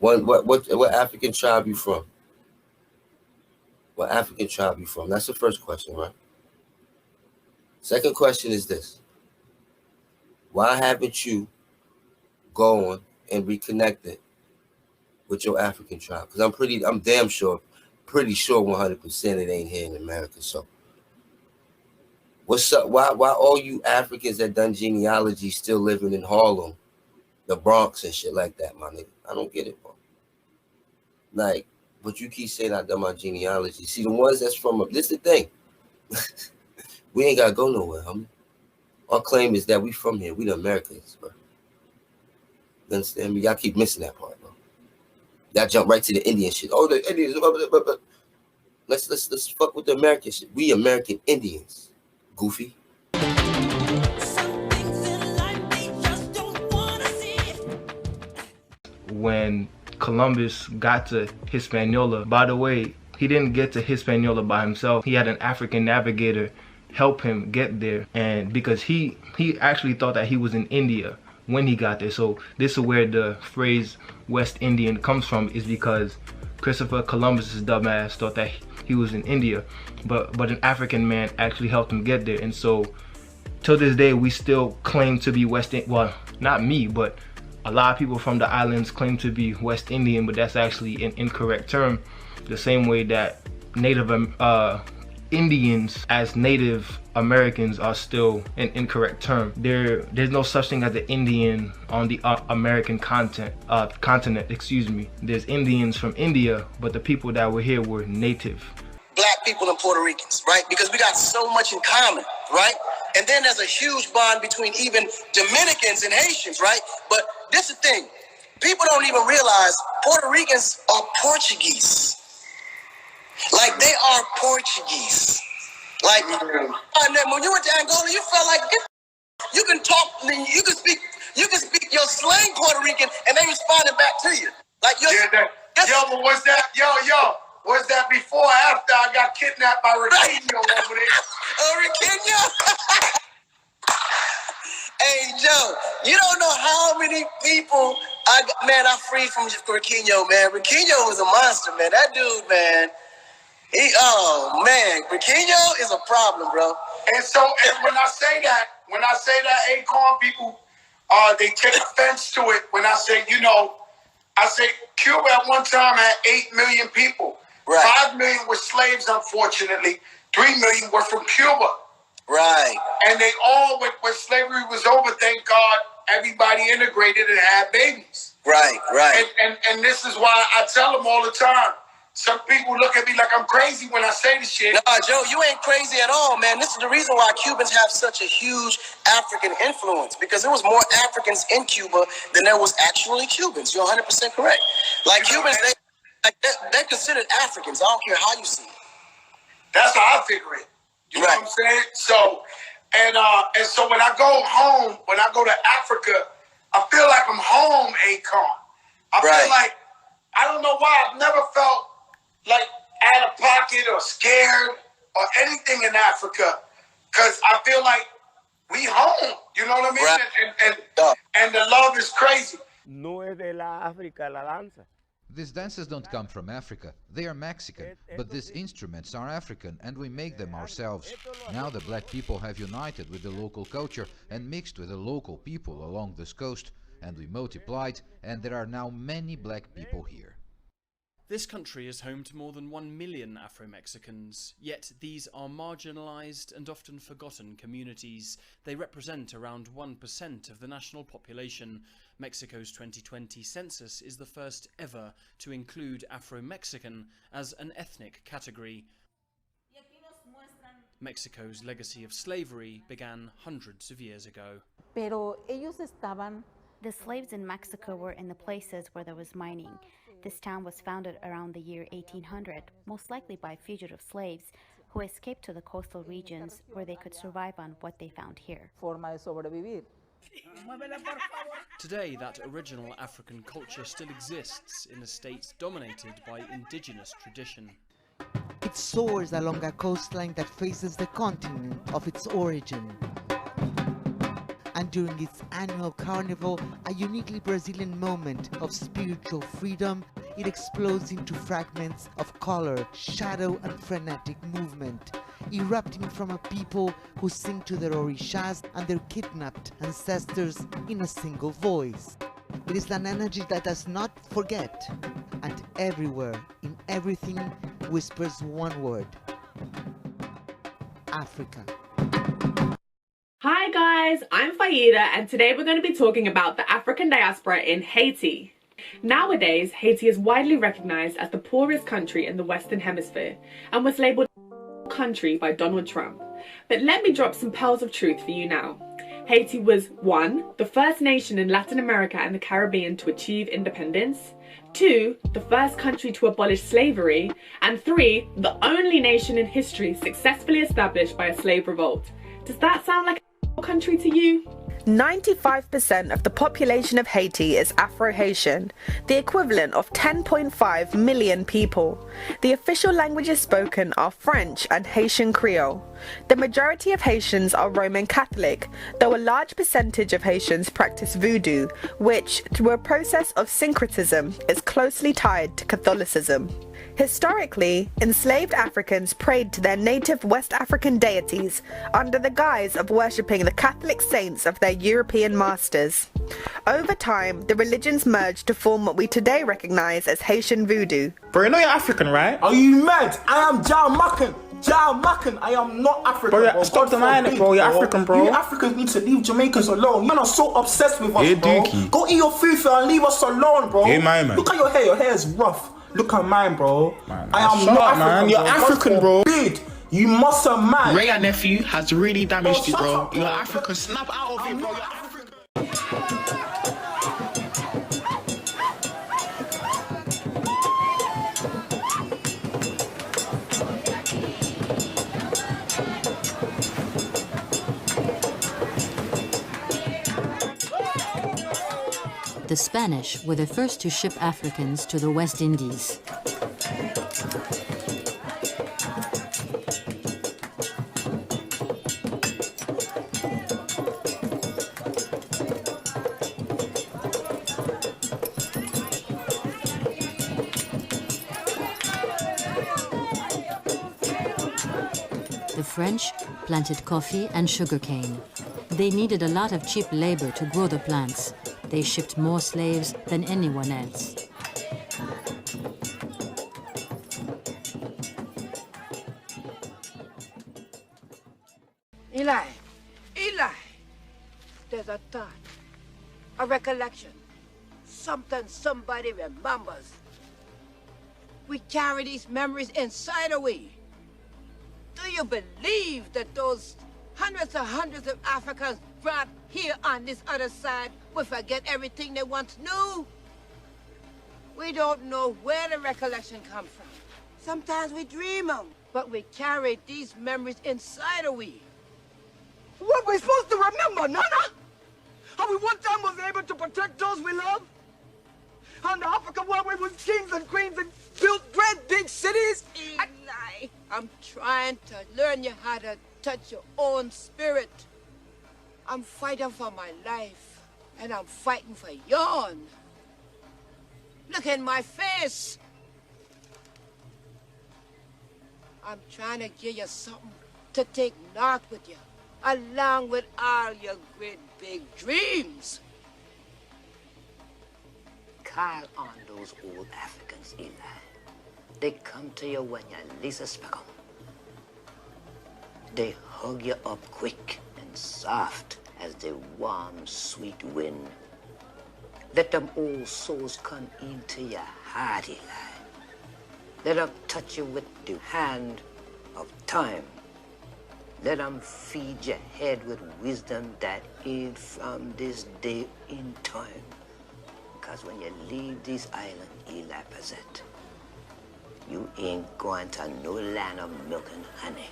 What African tribe you from? What African tribe you from? That's the first question, right? Second question is this: why haven't you gone and reconnected with your African tribe? Because I'm damn sure, pretty sure 100% it ain't here in America. So what's up? Why all you Africans that done genealogy still living in Harlem, the Bronx and shit like that, my nigga? I don't get it, bro. Like, but you keep saying I done my genealogy. See, the ones that's from this is the thing. We ain't gotta go nowhere, homie. Our claim is that we from here. We the Americans, bro. You understand me? Y'all keep missing that part, bro. Y'all jump right to the Indian shit. Oh, the Indians. Let's fuck with the American shit. We American Indians, goofy. When Columbus got to Hispaniola, by the way, he didn't get to Hispaniola by himself. He had an African navigator help him get there, and because he actually thought that he was in India when he got there. So this is where the phrase West Indian comes from, is because Christopher Columbus's dumbass thought that he was in India, but an African man actually helped him get there. And so till this day we still claim to be West Indian. Well, not me, but a lot of people from the islands claim to be West Indian, but that's actually an incorrect term. The same way that Native Indians as Native Americans are still an incorrect term. There's no such thing as an Indian on the American continent. Excuse me. There's Indians from India, but the people that were here were native. Black people and Puerto Ricans, right? Because we got so much in common, right? And then there's a huge bond between even Dominicans and Haitians, right? But this is the thing. People don't even realize Puerto Ricans are Portuguese. Like, they are Portuguese. Like, and then when you went to Angola, you felt like you can talk, you can speak your slang Puerto Rican, and they responded back to you. Like, but was that before or after I got kidnapped by Riquinho over there? Oh, Riquinho? Hey, Joe, you don't know how many people I freed from Riquinho, man. Riquinho was a monster, man. That dude, man. Riquinho is a problem, bro. And so, when I say that, Acorn, people, they take offense to it when I say, I say Cuba at one time had 8 million people. Right. 5 million were slaves, unfortunately. 3 million were from Cuba. Right. And they all, when slavery was over, thank God, everybody integrated and had babies. Right. And this is why I tell them all the time. Some people look at me like I'm crazy when I say this shit. Nah, Joe, you ain't crazy at all, man. This is the reason why Cubans have such a huge African influence, because there was more Africans in Cuba than there was actually Cubans. You're 100% correct. Like, Cubans, they're considered Africans. I don't care how you see it. That's how I figure it. You know what I'm saying? So, and so when I go home, when I go to Africa, I feel like I'm home, Akon. I feel like, I don't know why, I've never felt like out of pocket or scared or anything in Africa, because I feel like we home. You know what I mean? And the love is crazy. No es de la África la danza. These dances don't come from Africa, they are Mexican, but these instruments are African and we make them ourselves. Now the black people have united with the local culture and mixed with the local people along this coast, and we multiplied, and there are now many black people here. This country is home to more than 1 million Afro-Mexicans, yet these are marginalised and often forgotten communities. They represent around 1% of the national population. Mexico's 2020 census is the first ever to include Afro-Mexican as an ethnic category. Mexico's legacy of slavery began hundreds of years ago. The slaves in Mexico were in the places where there was mining. This town was founded around the year 1800, most likely by fugitive slaves who escaped to the coastal regions where they could survive on what they found here. Today, that original African culture still exists in a state dominated by indigenous tradition. It soars along a coastline that faces the continent of its origin. and during its annual carnival, a uniquely Brazilian moment of spiritual freedom, it explodes into fragments of color, shadow, and frenetic movement, erupting from a people who sing to their orishas and their kidnapped ancestors in a single voice. It is an energy that does not forget, and everywhere, in everything, whispers one word: Africa. Hi guys, I'm Faida, and today we're going to be talking about the African diaspora in Haiti. Nowadays, Haiti is widely recognized as the poorest country in the Western Hemisphere and was labeled country by Donald Trump. But let me drop some pearls of truth for you now. Haiti was 1. The first nation in Latin America and the Caribbean to achieve independence. 2. The first country to abolish slavery. And 3. The only nation in history successfully established by a slave revolt. Does that sound like a country to you? 95% of the population of Haiti is Afro-Haitian, the equivalent of 10.5 million people. The official languages spoken are French and Haitian Creole. The majority of Haitians are Roman Catholic, though a large percentage of Haitians practice voodoo, which, through a process of syncretism, is closely tied to Catholicism. Historically, enslaved Africans prayed to their native West African deities under the guise of worshipping the Catholic saints of their European masters. Over time, the religions merged to form what we today recognize as Haitian voodoo. Bro, you know you're African, right? Are you mad? I am Jamaican. I am not African, bro. Stop denying it, bro. You're African, bro. You Africans need to leave Jamaicans alone. You are so obsessed with us, bro. Dookie. Go eat your food and leave us alone, bro. Hey, man. Look at your hair. Your hair is rough. Look at mine, bro. Man, I am shut not up, African, man. You're African, bro. Bid. You must have man. Ray, our nephew, has really damaged you, bro. Up, You're African. Snap out of it, bro. You're African. The Spanish were the first to ship Africans to the West Indies. The French planted coffee and sugarcane. They needed a lot of cheap labor to grow the plants. They shipped more slaves than anyone else. Eli, there's a thought, a recollection, something somebody remembers. We carry these memories inside of we. Do you believe that those hundreds of Africans brought here on this other side will forget everything they once knew? We don't know where the recollection comes from. Sometimes we dream them, but we carry these memories inside of we. What we supposed to remember, Nana? How we one time was able to protect those we love? On the Africa where we was kings and queens and built great big cities? Eli, I'm trying to learn you how to touch your own spirit. I'm fighting for my life, and I'm fighting for yours. Look in my face. I'm trying to give you something to take north with you, along with all your great big dreams. Call on those old Africans, Eli. They come to you when you least expect them. They hug you up quick and soft as the warm, sweet wind. Let them old souls come into your heart, Eli. Let them touch you with the hand of time. Let them feed your head with wisdom that is from this day in time. Because when you leave this island, Eli Pazette, you ain't going to no land of milk and honey.